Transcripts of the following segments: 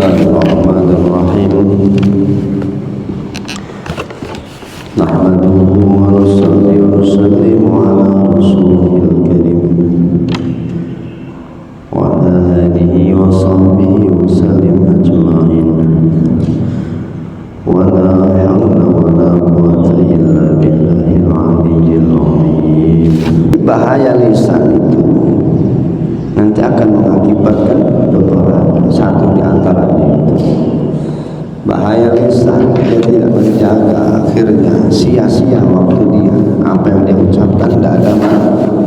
Bismillahirrahmanirrahim. Nahmaduhu wa nusalli wa nusallimu ala rasulil karim wa ala alihi wa sahbihi wa sallim ajma'in. Wa la hawla wa la quwwata illa billahil aliyyil azim. Bahaya lisan itu nanti akan mengakibatkan dosa. Satu di antaranya itu bahaya lisan, dia tidak menjaga, akhirnya sia-sia waktu dia, apa yang dia ucapkan tidak ada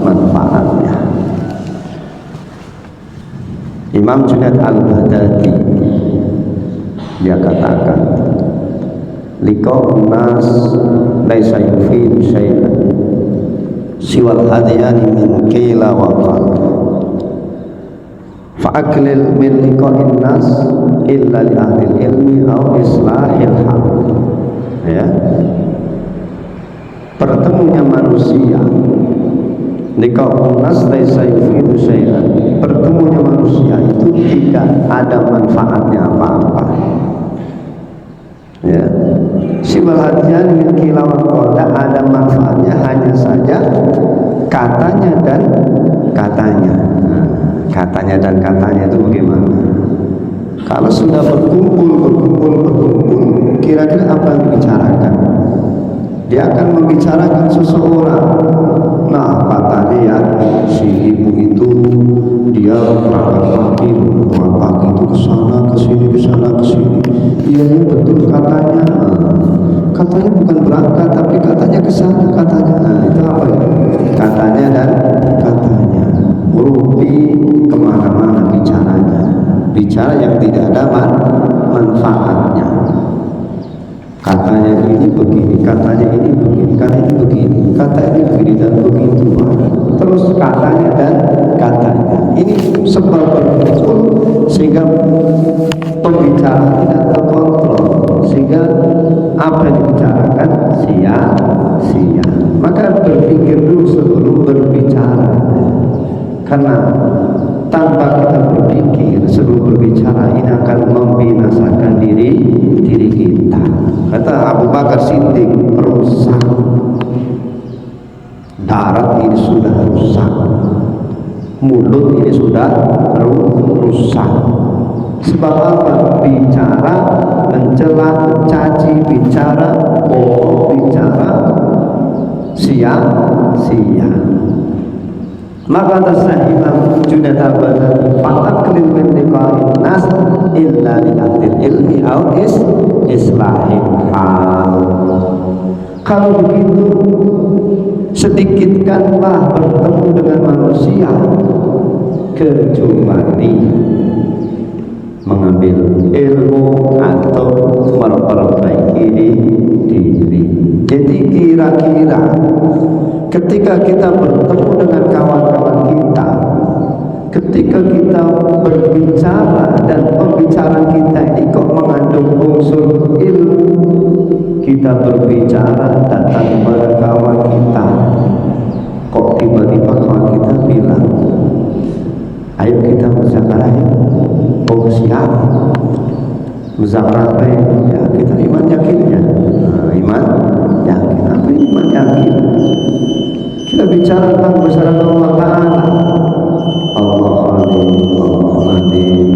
manfaatnya. Imam Junaid al-Baghdadi dia katakan, liqa'un nas laisa yufidu syai'an siwal hadiyani min qila wa qala fa'aklil min liqa'in nas illa li ahlil ilmi au islahil hal. Ya, pertemunya manusia, liqa'un nas laisa yufidu syai'an, pertemunya manusia itu tidak ada manfaatnya apa-apa. Ya, sibal hadian min qila wa qala, ada manfaatnya hanya saja katanya dan katanya. Katanya dan katanya itu bagaimana? Kalau sudah berkumpul, kira-kira apa yang dibicarakan? Dia akan membicarakan seseorang. Nah, kata dia, si ibu itu dia berangkat pagi itu kesana kesini. Iya betul katanya. Katanya bukan berangkat, tapi katanya kesana katanya. Nah, itu apa ya? Katanya dan katanya. Rupi kemana-mana bicaranya, bicara yang tidak ada manfaatnya. Katanya ini begini, katanya ini begini, katanya ini begini, kata ini begini dan begitu. Terus katanya dan katanya. Ini sebab berkumpul sehingga pembicaraan tidak terkontrol, sehingga apa yang dibicarakan sia-sia. Maka berpikir dulu sebelum berbicara. Karena tanpa kita berpikir sebelum berbicara, ini akan membinasakan diri kita. Kata Abu Bakar Siddiq, rusak darat ini sudah rusak, mulut ini sudah rusak. Sebab apa? Bicara mencela, mencaci, bicara bohong, bicara sia-sia. Maka tersa Imam Junaid al-Baghdadi, fa'aklil min liqa'in nas illa li ahlil ilmi au islahil hal. Kalau begitu, sedikitkanlah bertemu dengan manusia kecuali mengambil ilmu atau memperbaiki diri. Jadi kira-kira ketika kita bertemu dengan kawan-kawan kita, ketika kita berbicara dan pembicaraan kita ini kok mengandung unsur ilmu, kita berbicara datang kepada kawan kita, kok tiba-tiba kawan kita bilang, ayo kita berzakarah ya. Oh siap. Berzakarah apa ya? Kita iman yakinnya. Iman yakin. Apa iman yakin? Kita bicara tentang besaran Allah Ta'ala. Allah Khalid, Allah Nadim.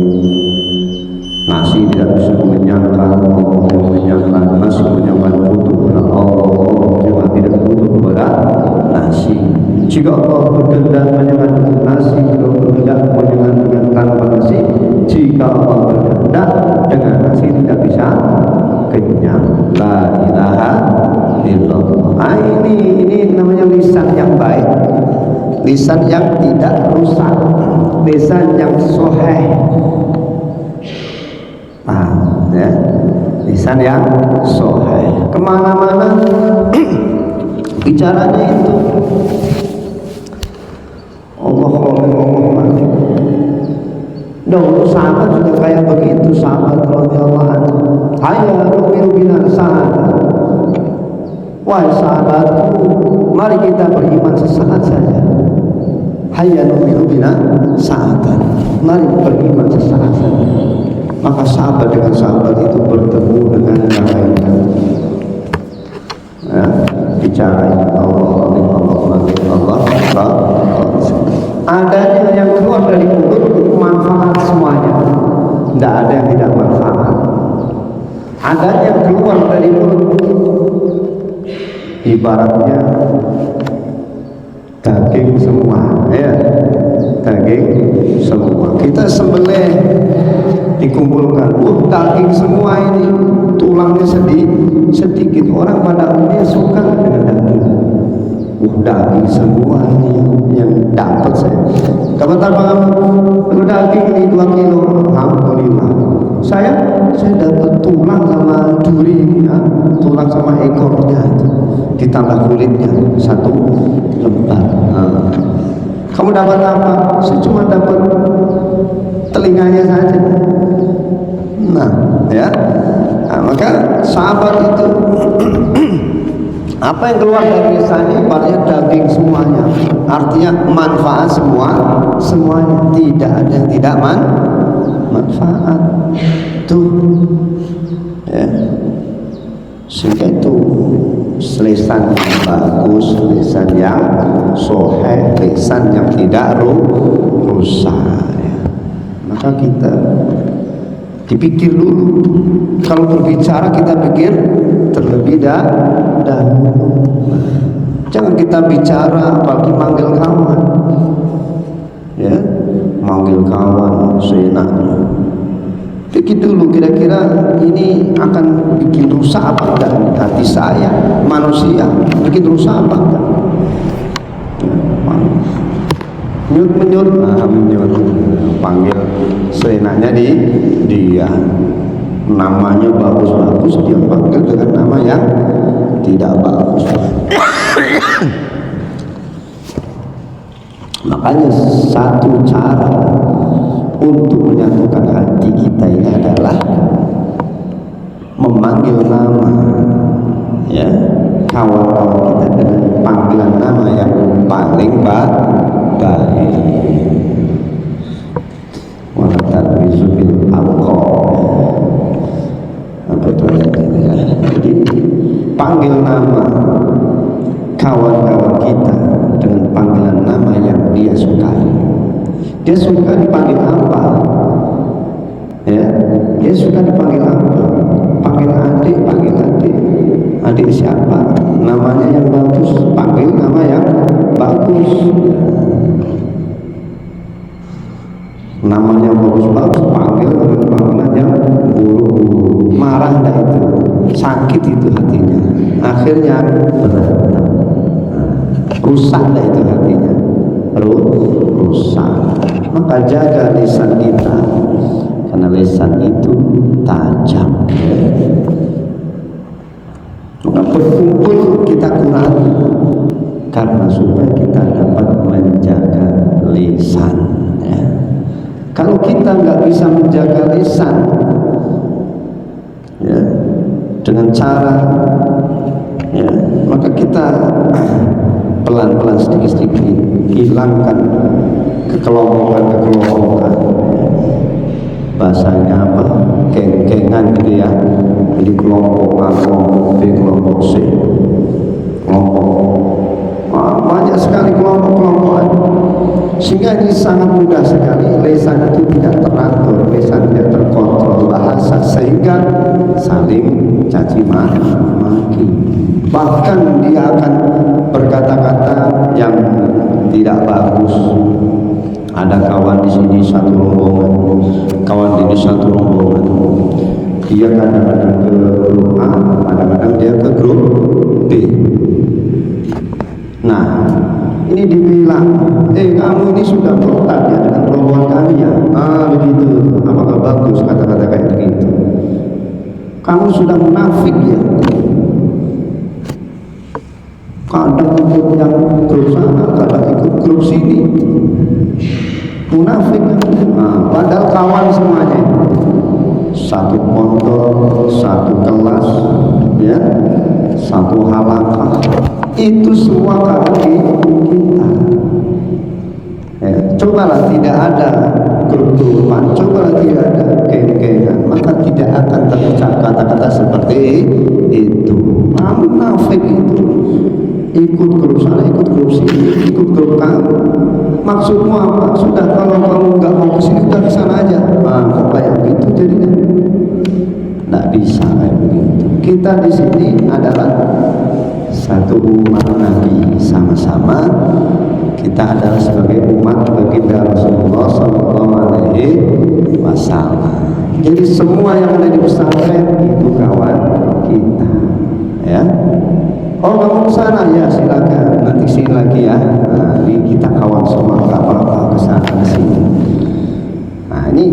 Nasi tidak bisa mengenyangkan, Allah yang mengenyangkan. Nasi mengenyangkan butuh kepada Allah juga tidak butuh kepada nasi. Jika Allah berkehendak menyenangkan nasi, jika berkehendak menyenangkan tanpa nasi, jika Allah berkehendak dengan nasi tidak bisa kenyang. La ilaha illallah. Ini namanya lisan yang baik, lisan yang tidak rusak, lisan yang soheh. Ya? Lisan yang soheh, kemana-mana bicaranya itu Allah mati. Dahulu sahabat juga kayak begitu, sahabat radhiyallahu anhu. Hayya rumiru bina sahabat. Wahai sahabatku, mari kita beriman sesaat saja. Hayya rumiru bina sahabat. Mari beriman sesaat saja. Maka sahabat dengan sahabat itu bertemu dengan yang lainnya, ya, bicara Allah. Adanya yang keluar dari mulut manfaat semuanya, tidak ada yang tidak manfaat. Adanya yang keluar dari mulut ibaratnya daging semua, ya, daging semua. Kita sembelih dikumpulkan, daging semua ini, tulangnya sedikit. Orang pada umumnya suka dengan daging. Daging semua ini yang dapat saya. Kapan daging ini 2 kilo, alhamdulillah. Saya dapat tulang sama duri, ya, tulang sama ekornya itu, ditambah kulitnya 1 lembar. Nah, kamu dapat apa? Saya cuma dapat telinganya saja. Nah, ya. Nah, maka sahabat itu apa yang keluar dari lisannya ibaratnya daging semuanya, artinya manfaat semuanya, tidak ada yang tidak manfaat tuh, ya. Sehingga itu lisan yang bagus, lisan yang soheh, lisan yang tidak rusak, ya. Maka kita dipikir dulu, kalau berbicara kita pikir terlebih dahulu. Jangan kita bicara apalagi manggil kawan, ya, manggil kawan seenaknya. Pikir dulu, kira-kira ini akan bikin rusak apa enggak hati saya, manusia, bikin rusak apa enggak, ya, menyut, panggil seenaknya dia, namanya bagus-bagus, dia panggil dengan nama yang tidak bagus. Makanya satu cara untuk menyatukan hati kita ini adalah memanggil nama, ya, kawan-kawan kita dengan panggilan nama yang paling baik. Walatarbizubil alqab, apa itu ini, ya. Jadi panggil nama kawan-kawan kita dengan panggilan nama yang dia sukai. Dia suka dipanggil apa? Ya, dia suka dipanggil apa? Panggil adik, panggil adik. Adik siapa? Namanya yang bagus, panggil nama yang bagus. Namanya bagus-bagus, panggil dengan panggilan yang buruk-buruk. Marah enggak itu? Sakit itu hatinya. Akhirnya berantem. Rusak enggak itu hatinya? Rusak. Maka jaga lisan kita, karena lisan itu tajam. Maka berkumpul kita kurangi, karena supaya kita dapat menjaga lisan, ya. Kalau kita nggak bisa menjaga lisan, ya, dengan cara, ya, maka kita pelan-pelan sedikit-sedikit hilangkan kekelompokan. Bahasanya apa? Geng-gengan gitu ya. Jadi kelompok A, kelompok B, kelompok C, kelompok banyak sekali kelompok-kelompokan. Sehingga ini sangat mudah sekali lisan itu tidak teratur, lisan tidak terkontrol bahasa, sehingga saling caci maki. Bahkan dia akan berkata-kata yang tidak bagus. Ada kawan di sini satu rombongan, kawan di sini satu rombongan. Dia kadang-kadang ke grup A, kadang-kadang dia ke grup B. Nah, ini dibilang, kamu ini sudah murtad ya dengan rombongan kami ya. Begitu. Apakah bagus kata-kata kayak begitu? Kamu sudah munafik ya. Kadang ikut yang grup sana, kadang ikut grup sini. Munafik. Padahal kawan semuanya. Satu pondok, satu kelas, ya, satu halaqah. Itu semua kaki kita. Ya, cobalah tidak ada grup-grupan, cobalah tidak ada geng-gengan. akan terucap kata-kata seperti itu. Munafik itu ikut grup sana, ikut grup sini, ikut grup kamu. Maksudmu apa? Sudah, kalau kamu nggak mau kesini, udah kesana aja. Kok kayak gitu jadinya? Nggak bisa kayak begitu. Kita di sini adalah satu umat Nabi, sama-sama kita adalah sebagai umat baginda Rasulullah Sallallahu Alaihi Wasallam. Jadi semua yang ada di pesantren itu kawan kita, ya. Oh, kamu ke sana, ya silakan. Nanti sini lagi ya. Nah, ini kita kawan semua, nggak apa-apa kesana kesini. Nah, ini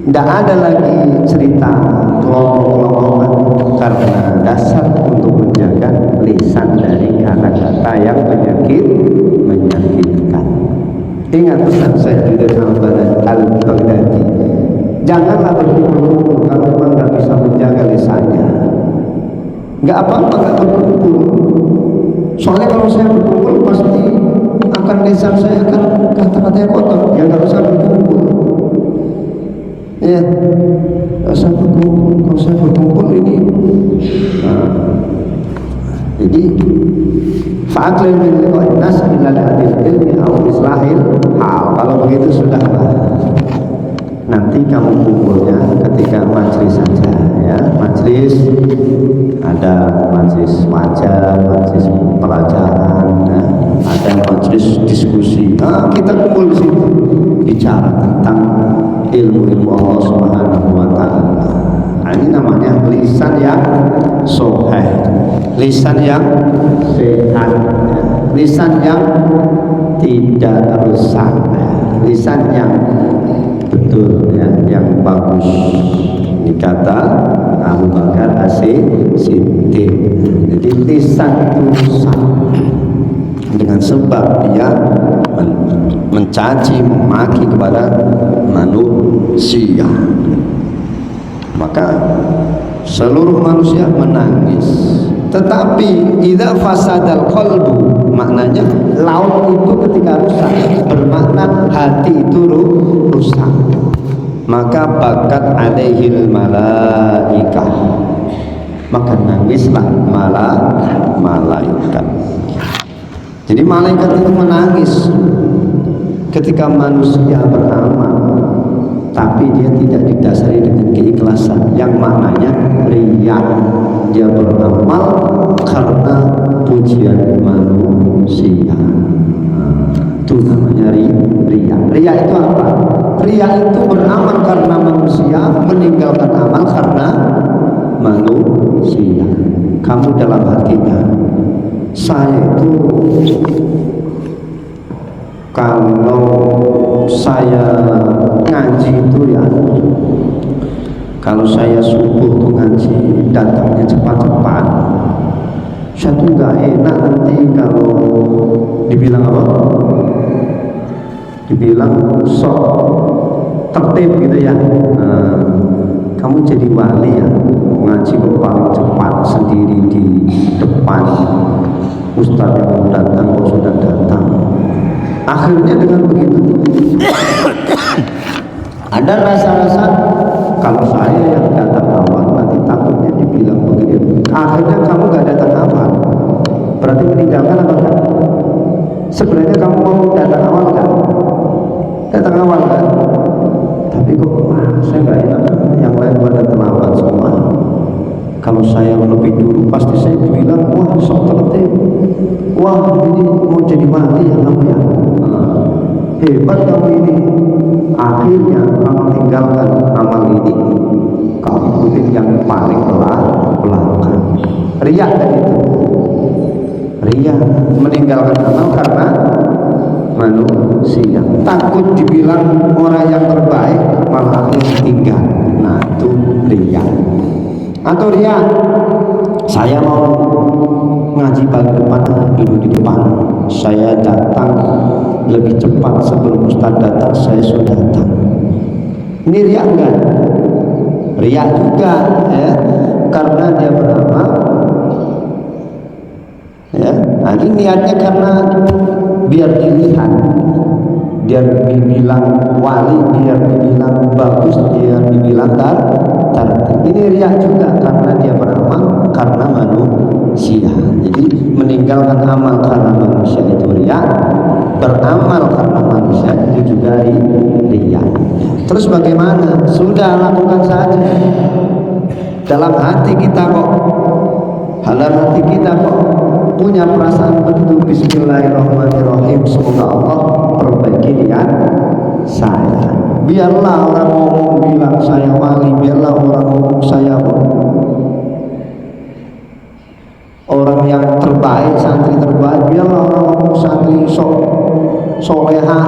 tidak ada lagi cerita kelompok-kelompokan, karena dasar untuk menjaga lisan dari kata-kata yang menyakitkan. Ingat pesan Sayyidina Al-Baghdadi, janganlah berkumpul kalau memang nggak bisa menjaga lisannya. Nggak apa-apa nggak berkumpul. Soalnya kalau saya berkumpul pasti akan lisan saya akan kata-katanya kotor. Ya nggak usah berkumpul. Ya, nggak usah berkumpul. Kalau saya berkumpul ini, jadi fa'aklil min liqa'in nas ila al-hadil ilmi aw islahil hal. Kalau begitu sudah, nanti kamu kumpulnya ketika majelis saja, ya. Majelis ada majelis wajar, majelis pelajaran, ya. Ada majelis diskusi. Kita kumpul di situ bicara tentang ilmu Allah Subhanahu wa taala. Ini namanya lisan yang sahih, lisan yang sehat, ya. Lisan yang tidak rusak, ya. Lisan yang betul, ya, yang bagus. Ini kata Abu Bakar As-Siddiq. Jadi lisan itu rusak dengan sebab dia mencaci, memaki kepada manusia, maka seluruh manusia menangis. Tetapi idza fasadal qalbu, maknanya laut itu ketika rusak bermakna hati itu rusak, maka bakat alaihil malaikah, maka nangislah malaikat. Jadi malaikat itu menangis ketika manusia beramal tapi dia tidak didasari dengan keikhlasan, yang maknanya riya. Dia beramal karena pujian manusia. Itu namanya riya. Riya itu apa? Riya itu beramal karena manusia, meninggalkan amal karena manusia. Kamu dalam hatinya, saya itu kalau saya ngaji itu ya, kalau saya subuh tuh ngaji datangnya cepat-cepat, saya tuh nggak enak nanti kalau dibilang apa? Dibilang sok tertib gitu ya. Kamu jadi wali ya, ngaji kok paling cepat sendiri di depan, ustaz yang datang kok sudah datang. Akhirnya dengan begitu ada rasa-rasa kalau saya yang datang awal nanti takutnya dibilang begini. Akhirnya kamu gak datang awal, berarti meninggalkan apa kan? Sebenarnya kamu mau datang awal kan? Datang awal kan? Tapi kok saya gak enak, yang lain pada terlambat semua. Kalau saya lebih dulu pasti saya dibilang, wah sok tertib, wah ini mau jadi wali ya kamu ya, hebat kamu ini. Akhirnya kamu tinggalkan amal ini, kamu pilih yang paling belakang. Riya dan itu, riya meninggalkan amal karena manusia, takut dibilang orang yang terbaik malah tinggal. Nah itu riya. Atau riya, saya mau ngaji paling depan, duduk di depan, saya datang lebih cepat sebelum ustaz datang, saya sudah datang. Ini riya enggak? Riya juga, ya, karena dia beramal, ya. Nah, ini niatnya karena biar dilihat, biar dibilang wali, biar dibilang bagus, biar dibilang tertib. Ini riya juga karena dia beramal karena manusia. Jadi meninggalkan amal karena manusia itu riya, beramal karena manusia itu juga riya. Terus bagaimana? Sudah, lakukan saja. Dalam hati kita kok, dalam hati kita kok punya perasaan betul, bismillahirrahmanirrahim, semoga Allah perbaiki niat saya. Biarlah orang ngomong bilang saya wali, biarlah orang ngomong saya orang yang terbaik, santri terbaik, biarlah orang ngomong santri soleha,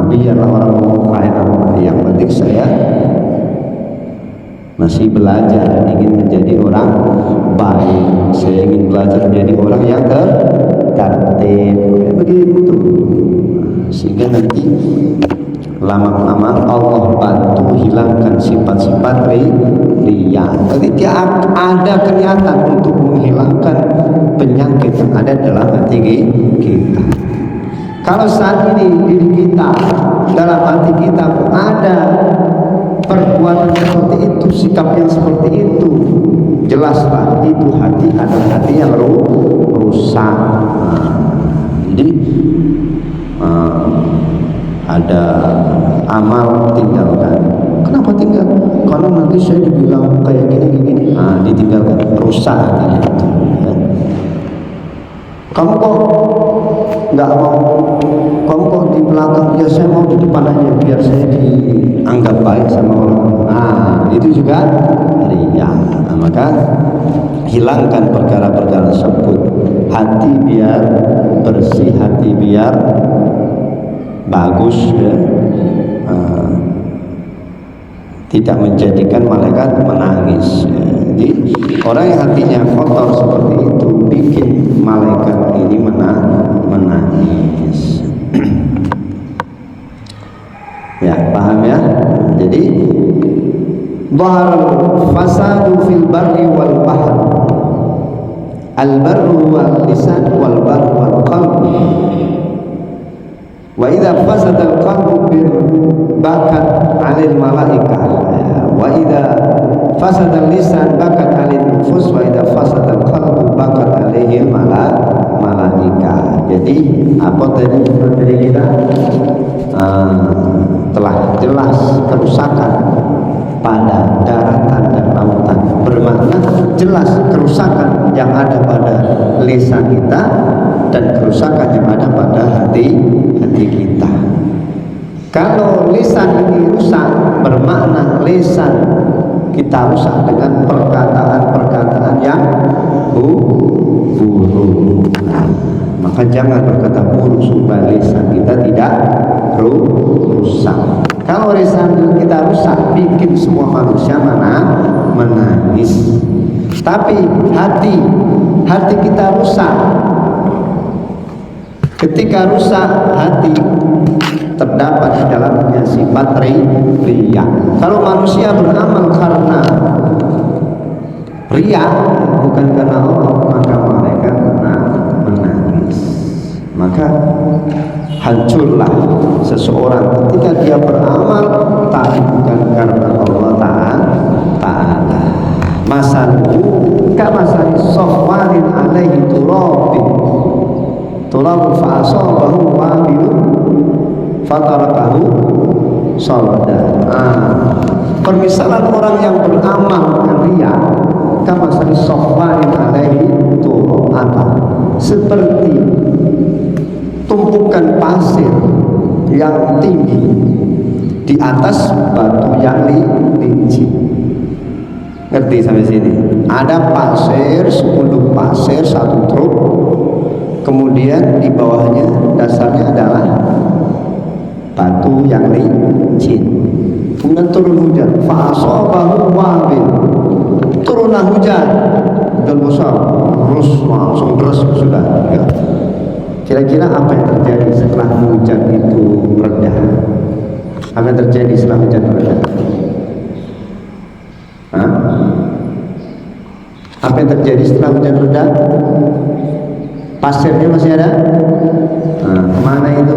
biarlah orang ngomong kayak apa. Yang penting saya masih belajar, ingin menjadi orang baik, saya ingin belajar menjadi orang yang tertib, begitu. Sehingga nanti lama-lama Allah bantu hilangkan sifat-sifat riya. Jadi dia ada kenyataan untuk menghilangkan penyakit yang ada dalam hati kita. Kalau saat ini diri kita, dalam hati kita ada perbuatan seperti itu, sikap yang seperti itu, jelaslah itu hati adalah hati yang rusak. Jadi ada amal tinggalkan. Kenapa tinggal? Karena nanti saya dibilang kayak gini. Ditinggalkan, rusak hatinya itu. Kamu kok nggak mau? Kamu kok di belakang? Ya saya mau di depan aja biar saya dianggap baik sama orang. Itu juga riya. Maka hilangkan perkara-perkara tersebut. Hati biar bersih, hati biar bagus, ya. Tidak menjadikan malaikat menangis, ya. Jadi orang yang hatinya kotor seperti itu bikin malaikat ini menangis. Ya, paham ya? Jadi dhahar fasadu fil barri wal bahr. Al barru wal lisan wal barru wal qalb. Wa idza fasada al-qalbu bakat 'alal malaikah, wa idza fasada al-lisan bakat 'alal nufus, wa idza fasada al-qalbu bakat 'alaihi malaikah. Jadi apa tadi kita telah jelas kerusakan pada daratan dan lautan, bermakna jelas kerusakan yang ada pada lisan kita dan kerusakan yang ada pada hati kita. Kalau lisan ini rusak, bermakna lisan kita rusak dengan perkataan-perkataan yang buruk. Maka jangan berkata buruk supaya lisan kita tidak rusak. Kalau lisan kita rusak, bikin semua manusia menangis. Tapi hati kita rusak. Ketika rusak hati, terdapat di dalamnya sifat riya. Kalau manusia beramal karena riya, bukan karena Allah, maka mereka menangis. Maka hancurlah seseorang ketika dia beramal tapi bukan karena Allah Ta'ala. Masaluhu kamasali sofwanin alaihi turabun fa'asabahu wabilun fatarakahu salda. Permisalan orang yang beramal dengan riya kamasali sofwanin alaihi turab, seperti tumpukan pasir yang tinggi di atas batu yang licin. Ngerti sampai sini? Ada pasir, 10 pasir, 1 truk. Kemudian di bawahnya dasarnya adalah batu yang licin. Kemudian turun hujan, fa'asabahu wabil, turunlah hujan dan besar, terus langsung deras sudah. Ya. Kira-kira apa yang terjadi setelah hujan itu reda? Apa yang terjadi setelah hujan reda? Apa yang terjadi setelah hujan reda? Pasirnya masih ada? Kemana itu?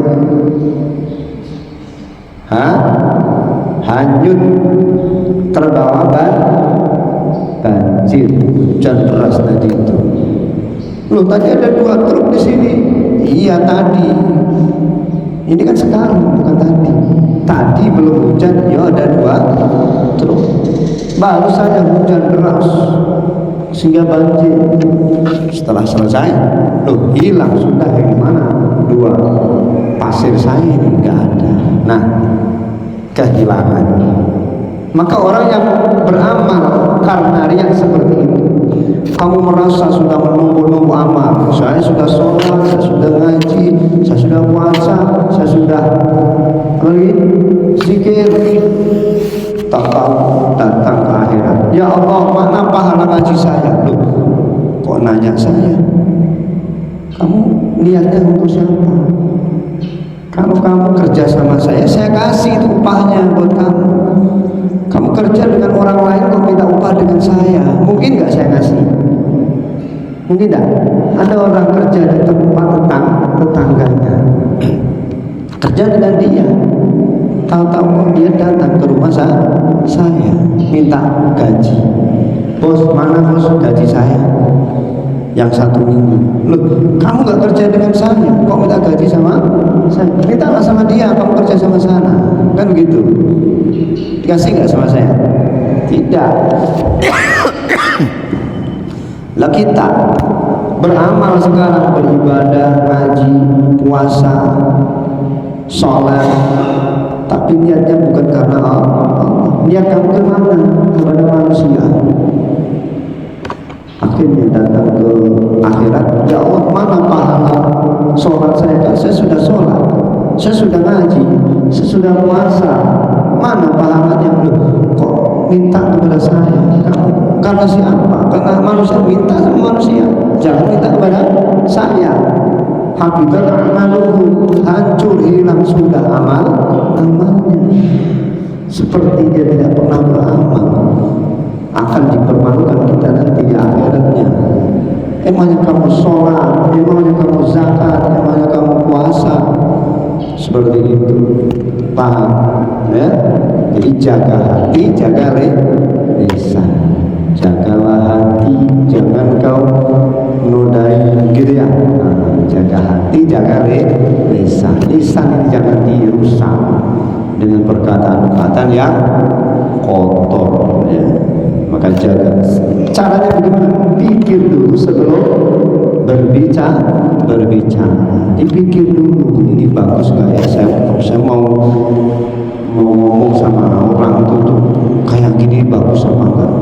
Hanyut. terbawa banjir, hujan deras tadi itu. Loh, tadi ada 2 truk di sini. Iya tadi. Ini kan sekarang, bukan tadi. Tadi belum hujan, ya ada 2 truk. Baru saja hujan deras sehingga banjir. Setelah selesai, loh hilang sudah. Gimana? 2 pasir saya ini nggak ada. Nah, kehilangan. Maka orang yang beramal karena riya seperti itu, kamu merasa sudah menunggu-nunggu amal, saya sudah sholat, saya sudah ngaji, saya sudah puasa, saya sudah zikir, datang ke akhirat. Ya Allah, mana pahala ngaji saya? Loh, kok nanya saya? Kamu niatnya untuk siapa? Kalau kamu kerja sama saya kasih itu upahnya buat kamu. Kamu kerja dengan orang lain, kok minta upah dengan saya? Mungkin nggak saya kasih? Mungkin tidak. Ada orang kerja di tempat tetangganya, kerja dengan dia. Tahu-tahu dia datang ke rumah saya minta gaji. Bos, mana bos gaji saya yang 1 minggu? Loh, kamu nggak kerja dengan saya, kok minta gaji sama saya? Mintalah sama dia, kamu kerja sama sana. Kan begitu. Dikasih nggak sama saya? Tidak. Lah kita beramal sekarang, beribadah, ngaji, puasa, sholat, tapi niatnya bukan karena Allah. Niat kamu kemana? Kepada manusia. Akhirnya datang ke akhirat, ya Allah, mana pahala sholat saya? Kan saya sudah sholat, saya sudah ngaji, saya sudah puasa, mana pahalanya? Loh, kok minta kepada saya? Karena siapa? Karena manusia minta sama manusia, jangan minta kepada saya. Habibat amaluhu, hancur, hilang sudah amalnya. Seperti dia tidak pernah beramal, akan dipermalukan kita nanti di akhiratnya. Emangnya kamu sholat, emangnya kamu zakat, emangnya kamu puasa, seperti itu. Paham? Ya? Jadi jaga hati, jaga lisan. Jagalah hati, jangan kau menodai gitu ya. Jaga hati, jaga lisan. Lisan ini jangan dirusak dengan perkataan-perkataan yang kotor, ya. Maka jaga. Caranya bagaimana? Pikir dulu sebelum berbicara. Dipikir dulu, ini bagus gak ya? Saya mau ngomong sama orang itu kayak gini, bagus apa enggak?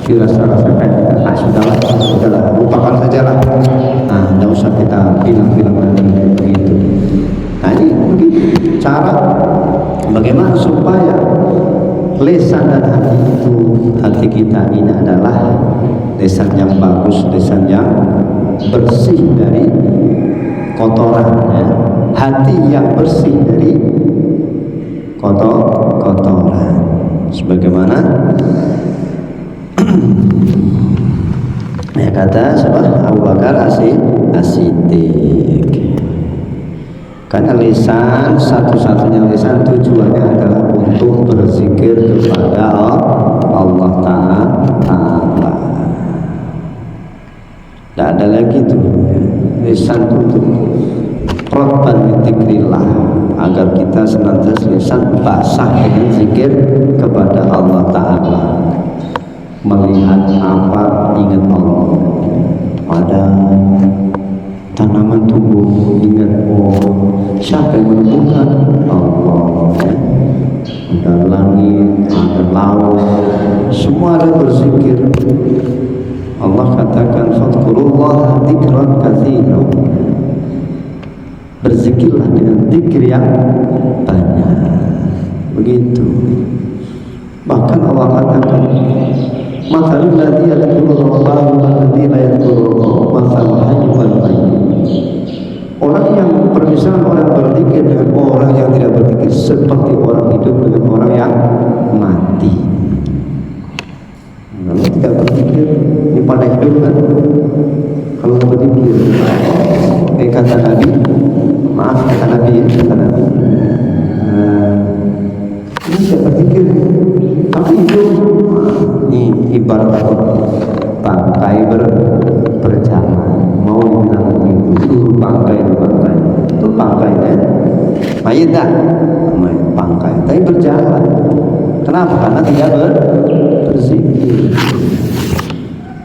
Dirasa-rasa kayak sudahlah, lupakan saja lah. Nah, tidak usah kita bilang lagi begitu. Nah, ini begitu cara bagaimana supaya lisan dan hati kita ini adalah lisan yang bagus, lisan yang bersih dari kotoran, ya. Hati yang bersih dari kotoran. Sebagaimana ya kata Abu Bakar As-Siddiq, karena lisan, satu-satunya lisan tujuannya adalah untuk berzikir kepada Allah Ta'ala. Tidak ada lagi tuh lisan tutup rotban min dzikrillah, agar kita senantiasa lisan basah dengan zikir kepada Allah Ta'ala. Melihat apa, ingat Allah. Ada tanaman tumbuh, ingat siapa yang menentukan? Allah, ya. Ada langit, ada laut, semua ada berzikir. Allah katakan fadhkurullah dzikran katsiran, berzikirlah dengan zikir yang banyak. Begitu. Bahkan Allah katakan mathalul ladzi yadhkuru Allahu wal ladzi la yadhkuru mathalul hayy wal mayyit. Orang yang permisalan orang berzikir dengan orang yang tidak berzikir seperti orang hidup dengan orang yang mati. Kalau tidak berzikir, ini pada hidup kan? Kalau berzikir, kata Nabi, maaf kata Nabi, ini tidak berzikir, tapi hidup ini ibarat bangkai berjalan. Mau dibilang itu bangkai itu bangkainya mayat dah, bangkai tapi berjalan. Kenapa? Karena tidak berzikir.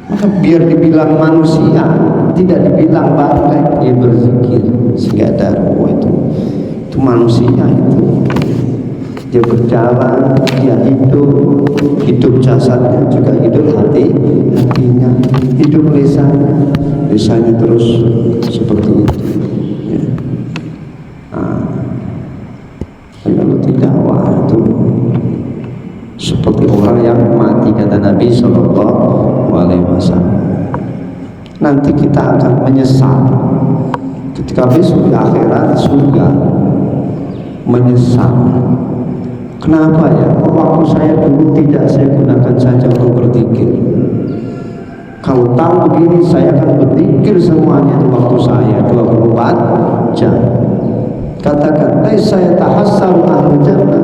Maka biar dibilang manusia, tidak dibilang bangkai, dia berzikir sehingga ada ruh itu manusia itu. Dia berjalan, dia hidup jasadnya juga hidup hatinya, hidup lisannya terus seperti itu. Ya. Kalau tidak, wah itu seperti orang yang mati, kata Nabi Sallallahu Alaihi Wasallam. Nanti kita akan menyesal ketika besok di akhirat surga, menyesal. Kenapa ya? Waktu saya dulu tidak saya gunakan saja untuk berzikir. Kalau tahu begini saya akan berzikir semuanya di waktu saya 24 jam. Katakan, saya tahassaru ahlul jannah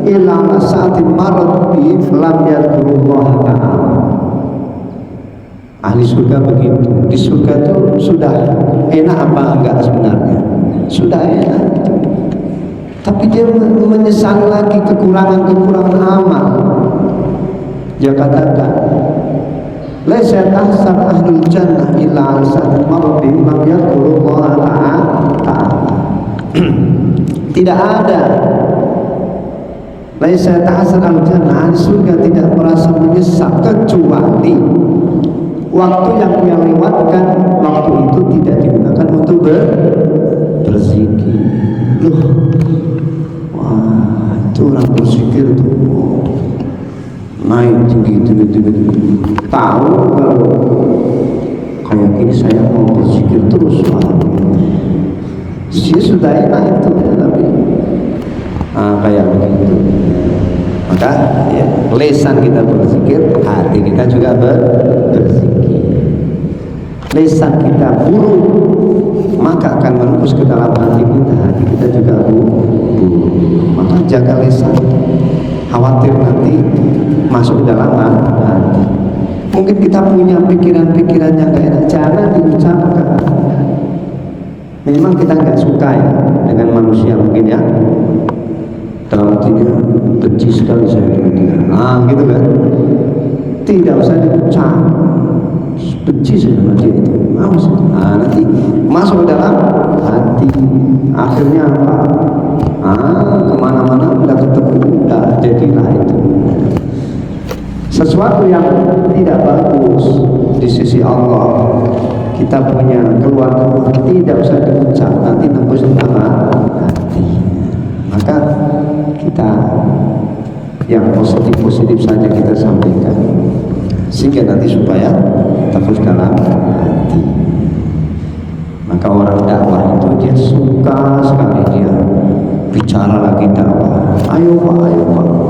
ila sa'atin marad bi lam yadhkurullah ta'ala. Ahli surga begitu. Di surga itu sudah enak apa enggak sebenarnya? Sudah enak. Tapi dia menyesal lagi kekurangan amal. Dia katakan, laisa tahsar ahlul jannah illa sa'atin marad bi lam yadhkurullah ta'ala. Tidak ada. Laisa tahsar ahlul jannah, surga tidak merasa menyesal kecuali waktu yang dia lewatkan, waktu itu tidak digunakan untuk berzikir. Loh, wah itu orang berzikir tuh naik tinggi. Tahu kalau kayak gini saya mau berzikir terus, dia sudah enak itu ya, tapi kayak begitu. Maka ya, lisan kita berzikir, hati kita juga berzikir. Lisan kita buruk, maka akan menembus ke dalam hati kita juga buruk. Maka jaga lisan, khawatir nanti masuk dalam hati. Mungkin kita punya pikiran-pikiran yang gak enak, jangan diucapkan. Memang kita nggak suka ya dengan manusia mungkin ya, dalam artinya benci sekali saya dengan dia, gitu kan, tidak usah diucap, benci saya sama dia itu, nanti masuk dalam hati, akhirnya apa? Kemana-mana udah ketemu, udah jadilah itu sesuatu yang tidak bagus di sisi Allah. Kita punya keluar tidak usah diucap, nanti nembus dalam hati. Maka kita yang positif saja kita sampaikan, sehingga nanti supaya tembus dalam hati. Maka orang dakwah itu dia suka sekali dia bicara lagi dakwah. Ayo pak,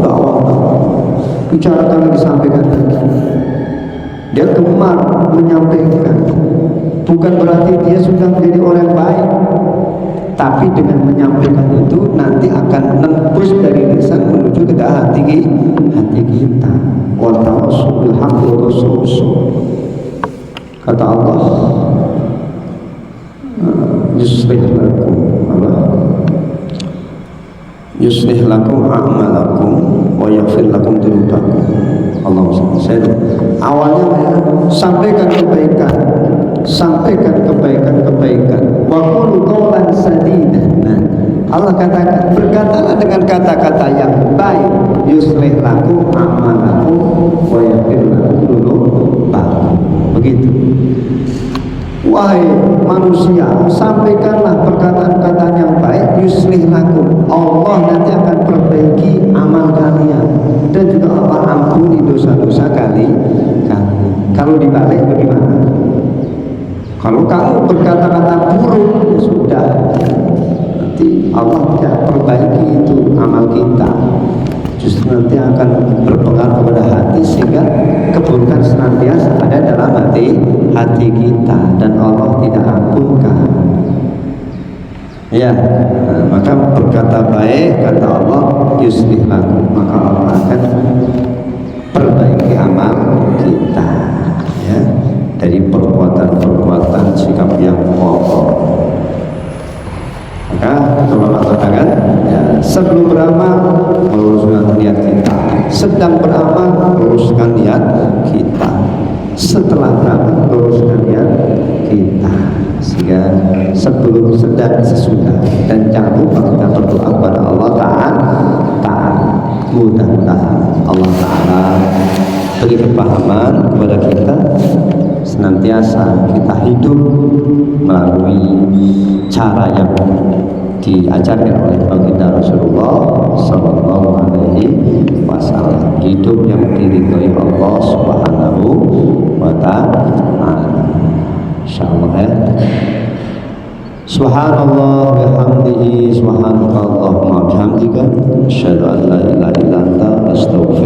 dakwah. Bicarakan lagi, sampaikan lagi. Dia gemar menyampaikan. Bukan berarti dia sudah menjadi orang baik, tapi dengan menyampaikan itu nanti akan nembus dari lisan menuju ke hati kita. Wa tawassul bil haqqi wa tawassul. Kata Allah, yuslih lakum a'malakum wa yaghfir lakum dzunubakum. Allahumma shalli. Awalnya sampaikan kebaikan. Wa qulu qawlan sadidan. Allah katakan, berkatalah dengan kata-kata yang baik. Yuslih lakum a'malakum wa yaghfir lakum dzunubakum. Begitu. Wahai manusia, sampaikanlah perkataan-perkataan yang baik. Yuslih lakum, Allah nanti akan perbaiki amal kalian, dan juga Allah ampuni dosa-dosa kalian. Kalau dibalik bagaimana? Kalau kamu berkata-kata buruk, ya sudah, nanti Allah tidak perbaiki itu amal kita, justru nanti akan berpengaruh pada hati, sehingga keburukan senantiasa ada dalam hati kita, dan Allah tidak ampunkan. Ya, maka berkata baik, kata Allah, yuslih lakum, maka Allah akan sedang beramal luruskan niat kita, setelah beramal luruskan niat kita, sehingga sebelum, sedang, sesudah. Dan jangan lupa kita berdoa kepada Allah Ta'ala. Mudah-mudahan Allah Ta'ala beri kepahaman kepada kita, senantiasa kita hidup melalui cara yang diajarkan oleh baginda Rasulullah Sallallahu Alaihi Wasallam, hidup yang diridhoi Allah Subhanahu wa Ta'ala. Insyaallah ya. Subhanallah bihamdihi, subhanakallahumma bihamdika, asyhadu an la ilaha illa anta, astaghfiruka